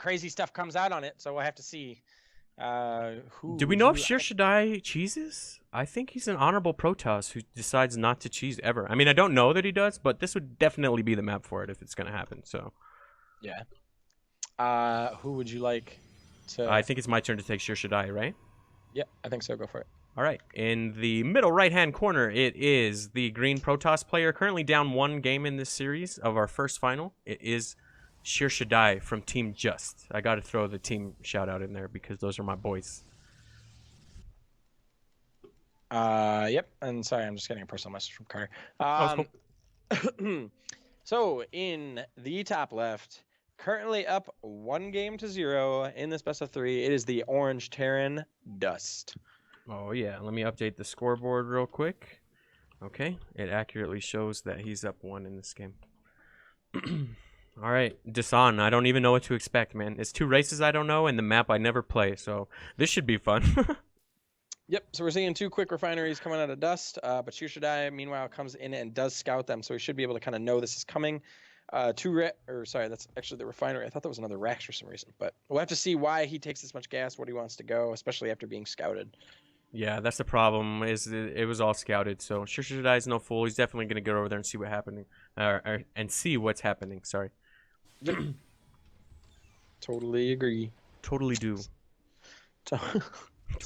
crazy stuff comes out on it, so we'll have to see. Who Do we know if Shyrshadi cheeses? I think he's an honorable Protoss who decides not to cheese ever. I mean, I don't know that he does, but this would definitely be the map for it if it's going to happen. So, yeah. Who would you like to? I think it's my turn to take Shyrshadi, right? Yeah, I think so. Go for it. All right. In the middle right-hand corner, it is the green Protoss player, currently down 1 game in this series of our first final. It is Shyrshadi from Team Just. I got to throw the team shout-out in there because those are my boys. Yep. And sorry, I'm just getting a personal message from Carter. Cool. So in the top left, currently up 1-0 in this best of 3, it is the orange Terran Dust. Oh, yeah. Let me update the scoreboard real quick. Okay. It accurately shows that he's up 1 in this game. All right. Dasan, I don't even know what to expect, man. It's 2 races I don't know, and the map I never play, so this should be fun. Yep, so we're seeing 2 quick refineries coming out of Dust, but Shyrshadi, meanwhile, comes in and does scout them, so we should be able to kind of know this is coming. Sorry, that's actually the refinery. I thought that was another Rax for some reason, but we'll have to see why he takes this much gas, what he wants to go, especially after being scouted. Yeah, that's the problem. Is it was all scouted, so Shyrshadi is no fool. He's definitely gonna get over there and see and see what's happening. Sorry. Yep. Totally agree. Totally do. So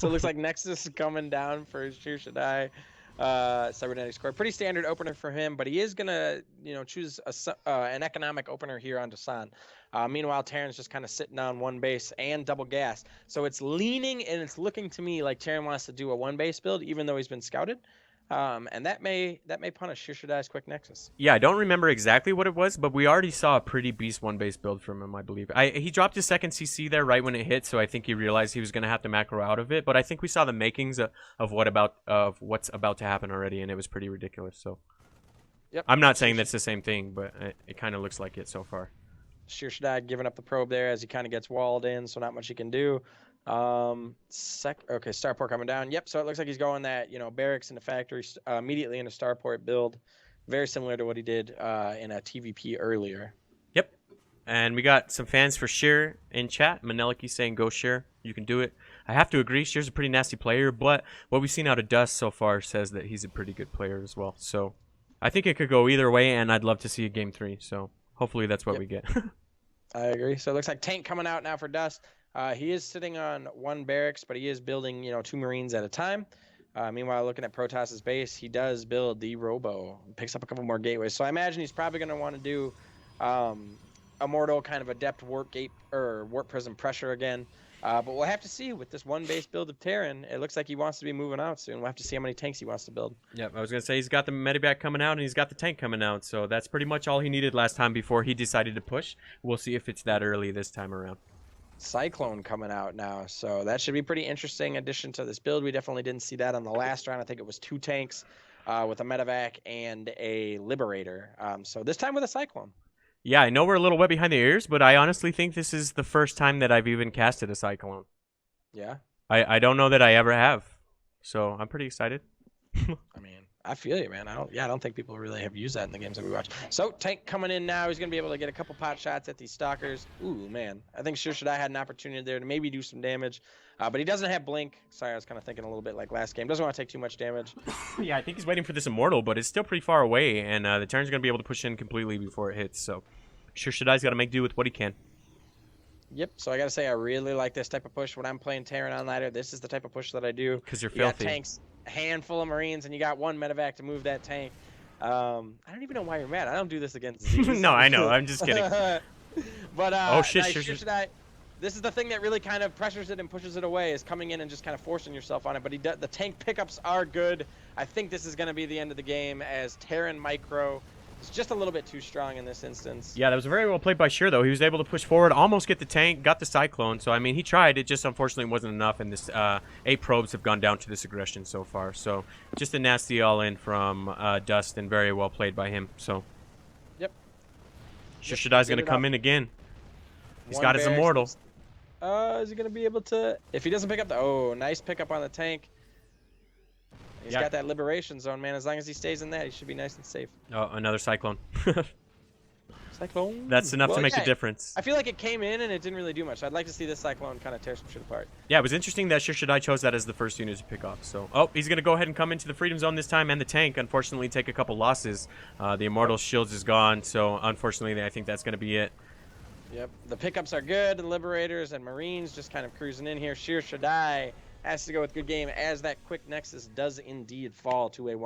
it looks like Nexus is coming down for Shyrshadi. Cybernetics Core. Pretty standard opener for him, but he is going to, choose an economic opener here on Dasan. Meanwhile, Terran's just kind of sitting on 1 base and double gas. So it's leaning and it's looking to me like Terran wants to do a 1 base build, even though he's been scouted. And that may punish Shyrshadi's quick Nexus. Yeah, I don't remember exactly what it was, but we already saw a pretty beast 1 base build from him, I believe. He dropped his second CC there right when it hit, so I think he realized he was going to have to macro out of it. But I think we saw the makings of what's about to happen already, and it was pretty ridiculous. So, yep. I'm not saying that's the same thing, but it kind of looks like it so far. Shyrshadi giving up the probe there as he kind of gets walled in, so not much he can do. Okay, Starport coming down. Yep, so it looks like he's going that, barracks in the factory immediately in a Starport build. Very similar to what he did in a TVP earlier. Yep. And we got some fans for Shyr in chat. Maneliki saying, go Shyr. You can do it. I have to agree. Shyr's a pretty nasty player, but what we've seen out of Dust so far says that he's a pretty good player as well. So I think it could go either way, and I'd love to see a Game 3. So hopefully that's what we get. I agree. So it looks like Tank coming out now for Dust. He is sitting on 1 barracks, but he is building, 2 Marines at a time. Meanwhile, looking at Protoss's base, he does build the Robo. Picks up a couple more gateways. So I imagine he's probably going to want to do Immortal, kind of Adept Warp Gate or Warp Prism Pressure again. But we'll have to see with this 1 base build of Terran. It looks like he wants to be moving out soon. We'll have to see how many tanks he wants to build. Yep, I was going to say he's got the Medivac coming out and he's got the tank coming out. So that's pretty much all he needed last time before he decided to push. We'll see if it's that early this time around. Cyclone coming out now, so that should be pretty interesting addition to this build. We definitely didn't see that on the last round. I think it was 2 tanks with a Medivac and a Liberator. So this time with a Cyclone. Yeah, I know we're a little wet behind the ears, but I honestly think this is the first time that I've even casted a Cyclone. Yeah? I don't know that I ever have, so I'm pretty excited. I mean, I feel you, man. I don't think people really have used that in the games that we watch. So Tank coming in now. He's gonna be able to get a couple pot shots at these stalkers. Ooh, man. I think Shyrshadi had an opportunity there to maybe do some damage, but he doesn't have blink. Sorry, I was kind of thinking a little bit like last game. Doesn't want to take too much damage. Yeah, I think he's waiting for this Immortal, but it's still pretty far away, and the Terran's gonna be able to push in completely before it hits. So Shyrshadi's got to make do with what he can. Yep. So I gotta say, I really like this type of push when I'm playing Terran on ladder. This is the type of push that I do. Because you're filthy. filthy. You got tanks, a handful of Marines, and you got 1 Medivac to move that tank. I don't even know why you're mad. I don't do this against Z's. No, I know. I'm just kidding. But oh shit, Shyrshadi, this is the thing that really kind of pressures it and pushes it away, is coming in and just kind of forcing yourself on it. But the tank pickups are good. I think this is going to be the end of the game, as Terran Micro is just a little bit too strong in this instance. Yeah, that was very well played by Shyr, though. He was able to push forward, almost get the tank, got the Cyclone. So, I mean, he tried. It just unfortunately wasn't enough, and this 8 probes have gone down to this aggression so far. So, just a nasty all-in from Dust, and very well played by him. So, yep. Shyrshadi's going to come in again. He's got his Immortal. Is he going to be able to... If he doesn't pick up the... Oh, nice pickup on the tank. He's got that Liberation Zone, man. As long as he stays in that, he should be nice and safe. Oh, another Cyclone. Cyclone. That's enough to Well, make yeah, the difference. I feel like it came in and it didn't really do much. I'd like to see this Cyclone kind of tear some shit apart. Yeah, it was interesting that Shyrshadi chose that as the first unit to pick off. So, oh, he's going to go ahead and come into the Freedom Zone this time, and the tank, unfortunately, take a couple losses. The Immortal Shields is gone, so unfortunately, I think that's going to be it. Yep, the pickups are good. The Liberators and Marines just kind of cruising in here. Shyrshadi has to go with good game as that quick Nexus does indeed fall to a 1.